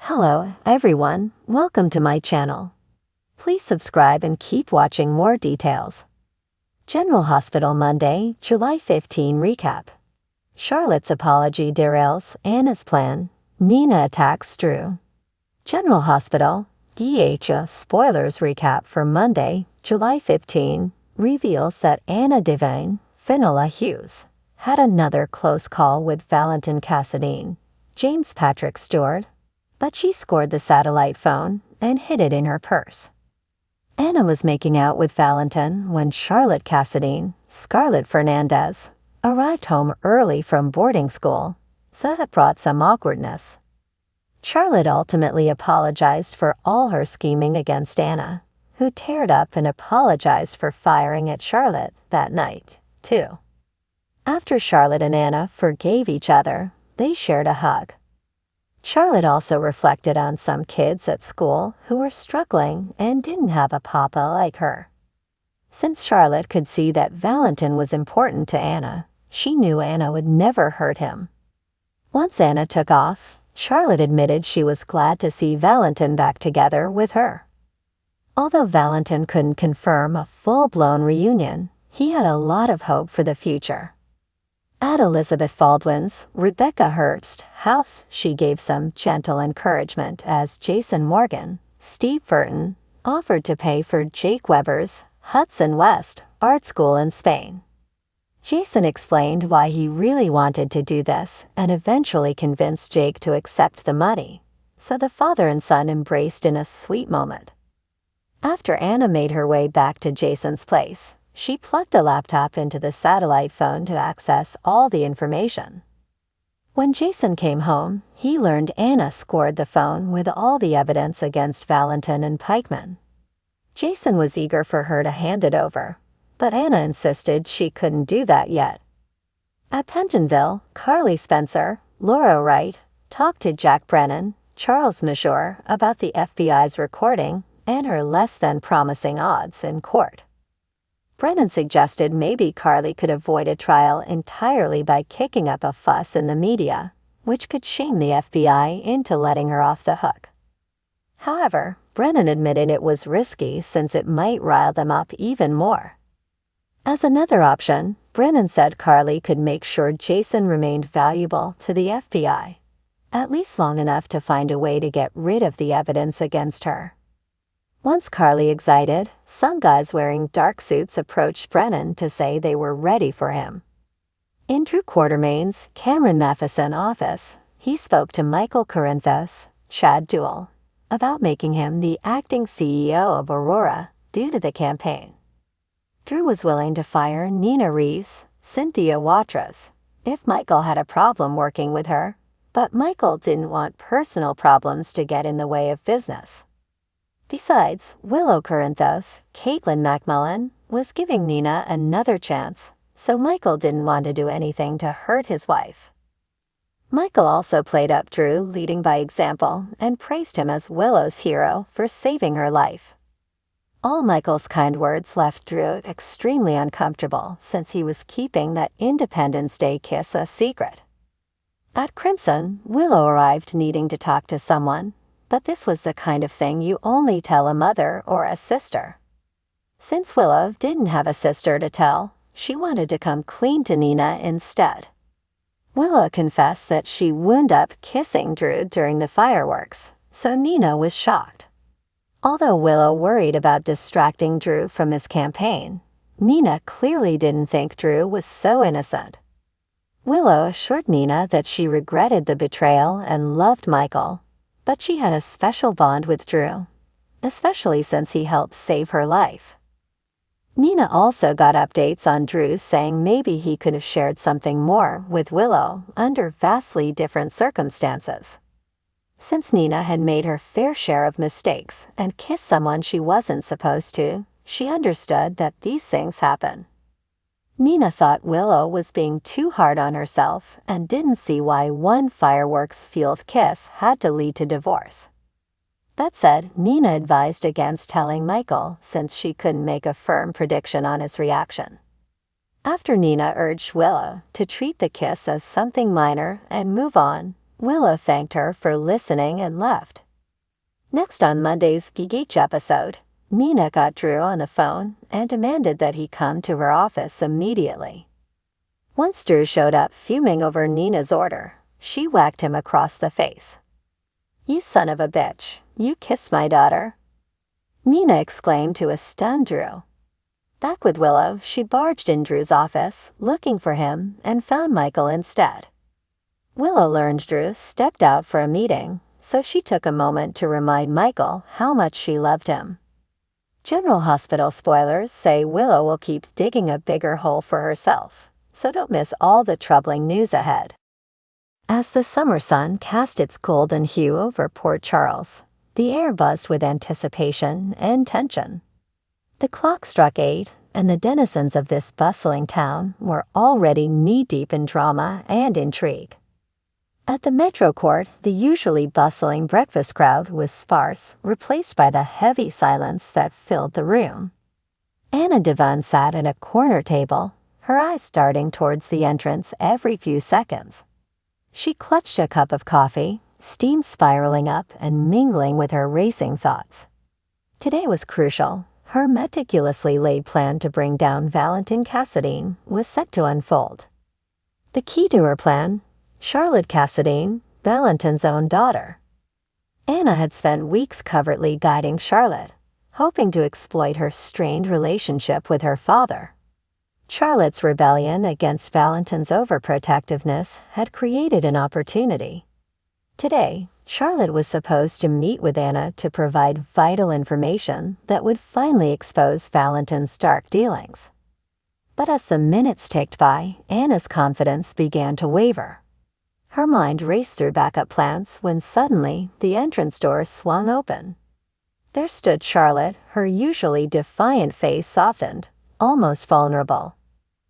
Hello, everyone. Welcome to my channel. Please subscribe and keep watching more details. General Hospital Monday, July 15 recap. Charlotte's apology derails Anna's plan. Nina attacks Drew. General Hospital, DHA spoilers recap for Monday, July 15, reveals that Anna Devine, Finola Hughes, had another close call with Valentin Cassadine, James Patrick Stewart, but she scored the satellite phone and hid it in her purse. Anna was making out with Valentin when Charlotte Cassadine, Scarlett Fernandez, arrived home early from boarding school, so that brought some awkwardness. Charlotte ultimately apologized for all her scheming against Anna, who teared up and apologized for firing at Charlotte that night, too. After Charlotte and Anna forgave each other, they shared a hug. Charlotte also reflected on some kids at school who were struggling and didn't have a papa like her. Since Charlotte could see that Valentin was important to Anna, she knew Anna would never hurt him. Once Anna took off, Charlotte admitted she was glad to see Valentin back together with her. Although Valentin couldn't confirm a full-blown reunion, he had a lot of hope for the future. At Elizabeth Baldwin's Rebecca Herbst house, she gave some gentle encouragement as Jason Morgan, Steve Burton, offered to pay for Jake Weber's Hudson West art school in Spain. Jason explained why he really wanted to do this and eventually convinced Jake to accept the money, so the father and son embraced in a sweet moment. After Anna made her way back to Jason's place, she plugged a laptop into the satellite phone to access all the information. When Jason came home, he learned Anna scored the phone with all the evidence against Valentin and Pikeman. Jason was eager for her to hand it over, but Anna insisted she couldn't do that yet. At Pentonville, Carly Spencer, Laura Wright, talked to Jack Brennan, Charles Mashore about the FBI's recording and her less-than-promising odds in court. Brennan suggested maybe Carly could avoid a trial entirely by kicking up a fuss in the media, which could shame the FBI into letting her off the hook. However, Brennan admitted it was risky since it might rile them up even more. As another option, Brennan said Carly could make sure Jason remained valuable to the FBI, at least long enough to find a way to get rid of the evidence against her. Once Carly excited, some guys wearing dark suits approached Brennan to say they were ready for him. In Drew Quartermain's Cameron Matheson office, he spoke to Michael Corinthos, Chad Duell, about making him the acting CEO of Aurora due to the campaign. Drew was willing to fire Nina Reeves, Cynthia Watros, if Michael had a problem working with her, but Michael didn't want personal problems to get in the way of business. Besides, Willow Corinthos, Caitlin McMullen, was giving Nina another chance, so Michael didn't want to do anything to hurt his wife. Michael also played up Drew leading by example and praised him as Willow's hero for saving her life. All Michael's kind words left Drew extremely uncomfortable since he was keeping that Independence Day kiss a secret. At Crimson, Willow arrived needing to talk to someone, but this was the kind of thing you only tell a mother or a sister. Since Willow didn't have a sister to tell, she wanted to come clean to Nina instead. Willow confessed that she wound up kissing Drew during the fireworks, so Nina was shocked. Although Willow worried about distracting Drew from his campaign, Nina clearly didn't think Drew was so innocent. Willow assured Nina that she regretted the betrayal and loved Michael, but she had a special bond with Drew, especially since he helped save her life. Nina also got updates on Drew saying maybe he could have shared something more with Willow under vastly different circumstances. Since Nina had made her fair share of mistakes and kissed someone she wasn't supposed to, she understood that these things happen. Nina thought Willow was being too hard on herself and didn't see why one fireworks-fueled kiss had to lead to divorce. That said, Nina advised against telling Michael since she couldn't make a firm prediction on his reaction. After Nina urged Willow to treat the kiss as something minor and move on, Willow thanked her for listening and left. Next on Monday's Geek episode, Nina got Drew on the phone and demanded that he come to her office immediately. Once Drew showed up fuming over Nina's order, she whacked him across the face. "You son of a bitch, you kissed my daughter?" Nina exclaimed to a stunned Drew. Back with Willow, she barged in Drew's office, looking for him, and found Michael instead. Willow learned Drew stepped out for a meeting, so she took a moment to remind Michael how much she loved him. General Hospital spoilers say Willow will keep digging a bigger hole for herself, so don't miss all the troubling news ahead. As the summer sun cast its golden hue over Port Charles, the air buzzed with anticipation and tension. The clock struck 8, and the denizens of this bustling town were already knee-deep in drama and intrigue. At the Metro Court, the usually bustling breakfast crowd was sparse, replaced by the heavy silence that filled the room. Anna Devon sat at a corner table, her eyes darting towards the entrance every few seconds. She clutched a cup of coffee, steam spiraling up and mingling with her racing thoughts. Today was crucial. Her meticulously laid plan to bring down Valentin Cassadine was set to unfold. The key to her plan, Charlotte Cassadine, Valentin's own daughter. Anna had spent weeks covertly guiding Charlotte, hoping to exploit her strained relationship with her father. Charlotte's rebellion against Valentin's overprotectiveness had created an opportunity. Today, Charlotte was supposed to meet with Anna to provide vital information that would finally expose Valentin's dark dealings. But as the minutes ticked by, Anna's confidence began to waver. Her mind raced through backup plans when suddenly the entrance doors swung open. There stood Charlotte, her usually defiant face softened, almost vulnerable.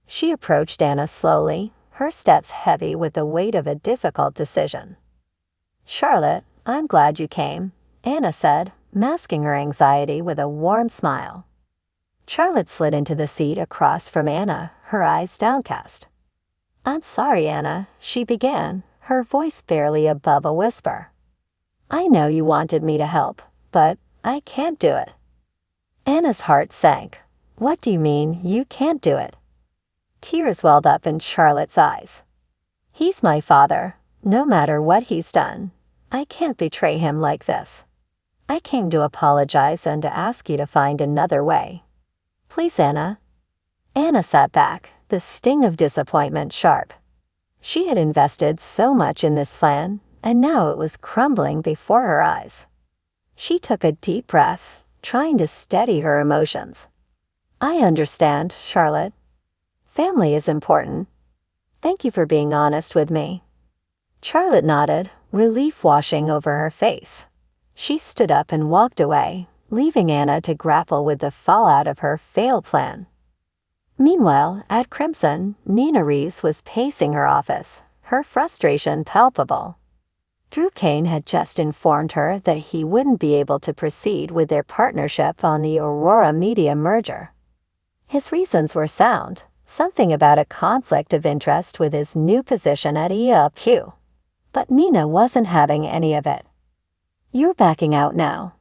She approached Anna slowly, her steps heavy with the weight of a difficult decision. "Charlotte, I'm glad you came," Anna said, masking her anxiety with a warm smile. Charlotte slid into the seat across from Anna, her eyes downcast. "I'm sorry, Anna," she began, her voice barely above a whisper. "I know you wanted me to help, but I can't do it." Anna's heart sank. "What do you mean, you can't do it?" Tears welled up in Charlotte's eyes. "He's my father. No matter what he's done, I can't betray him like this. I came to apologize and to ask you to find another way. Please, Anna." Anna sat back, the sting of disappointment sharp. She had invested so much in this plan, and now it was crumbling before her eyes. She took a deep breath, trying to steady her emotions. "I understand, Charlotte. Family is important. Thank you for being honest with me." Charlotte nodded, relief washing over her face. She stood up and walked away, leaving Anna to grapple with the fallout of her failed plan. Meanwhile, at Crimson, Nina Reeves was pacing her office, her frustration palpable. Drew Kane had just informed her that he wouldn't be able to proceed with their partnership on the Aurora Media merger. His reasons were sound, something about a conflict of interest with his new position at ELQ. But Nina wasn't having any of it. "You're backing out now."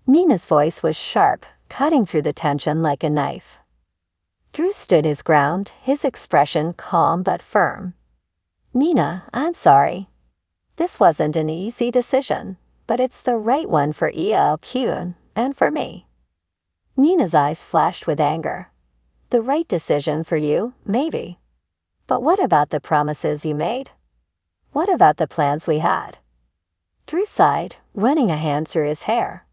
Nina's voice was sharp, cutting through the tension like a knife. Drew stood his ground, his expression calm but firm. "Nina, I'm sorry. This wasn't an easy decision, but it's the right one for ELQ and for me." Nina's eyes flashed with anger. "The right decision for you, maybe. But what about the promises you made? What about the plans we had?" Drew sighed, running a hand through his hair.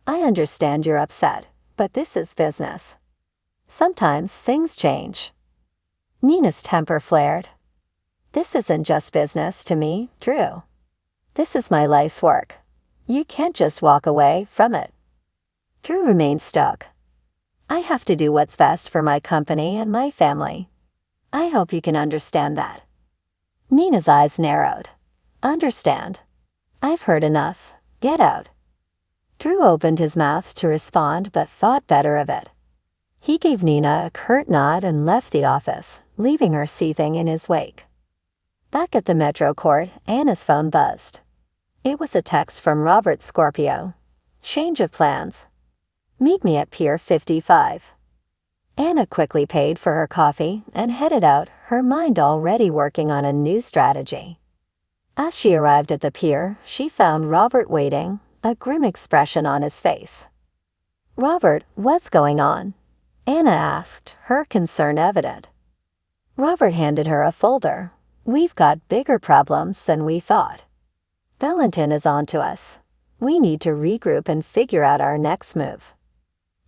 "I understand you're upset, but this is business. Sometimes things change." Nina's temper flared. "This isn't just business to me, Drew. This is my life's work. You can't just walk away from it." Drew remained stuck. "I have to do what's best for my company and my family. I hope you can understand that." Nina's eyes narrowed. "Understand? I've heard enough. Get out." Drew opened his mouth to respond but thought better of it. He gave Nina a curt nod and left the office, leaving her seething in his wake. Back at the Metro Court, Anna's phone buzzed. It was a text from Robert Scorpio. Change of plans. Meet me at Pier 55. Anna quickly paid for her coffee and headed out, her mind already working on a new strategy. As she arrived at the pier, she found Robert waiting, a grim expression on his face. "Robert, what's going on?" Anna asked, her concern evident. Robert handed her a folder. "We've got bigger problems than we thought. Valentin is on to us. We need to regroup and figure out our next move."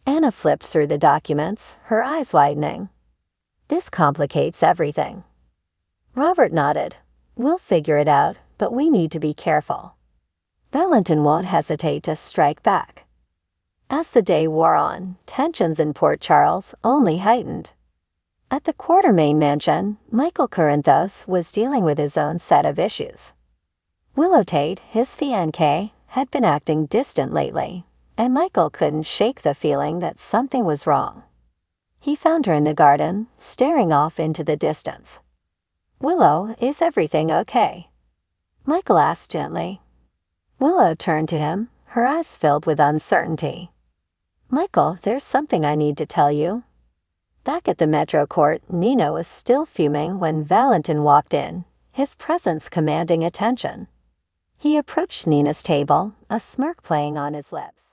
Anna flipped through the documents, her eyes widening. "This complicates everything." Robert nodded. "We'll figure it out, but we need to be careful. Valentin won't hesitate to strike back." As the day wore on, tensions in Port Charles only heightened. At the Quartermain mansion, Michael Corinthos was dealing with his own set of issues. Willow Tate, his fiancée, had been acting distant lately, and Michael couldn't shake the feeling that something was wrong. He found her in the garden, staring off into the distance. "Willow, is everything okay?" Michael asked gently. Willow turned to him, her eyes filled with uncertainty. "Michael, there's something I need to tell you." Back at the Metro Court, Nino was still fuming when Valentin walked in, his presence commanding attention. He approached Nina's table, a smirk playing on his lips.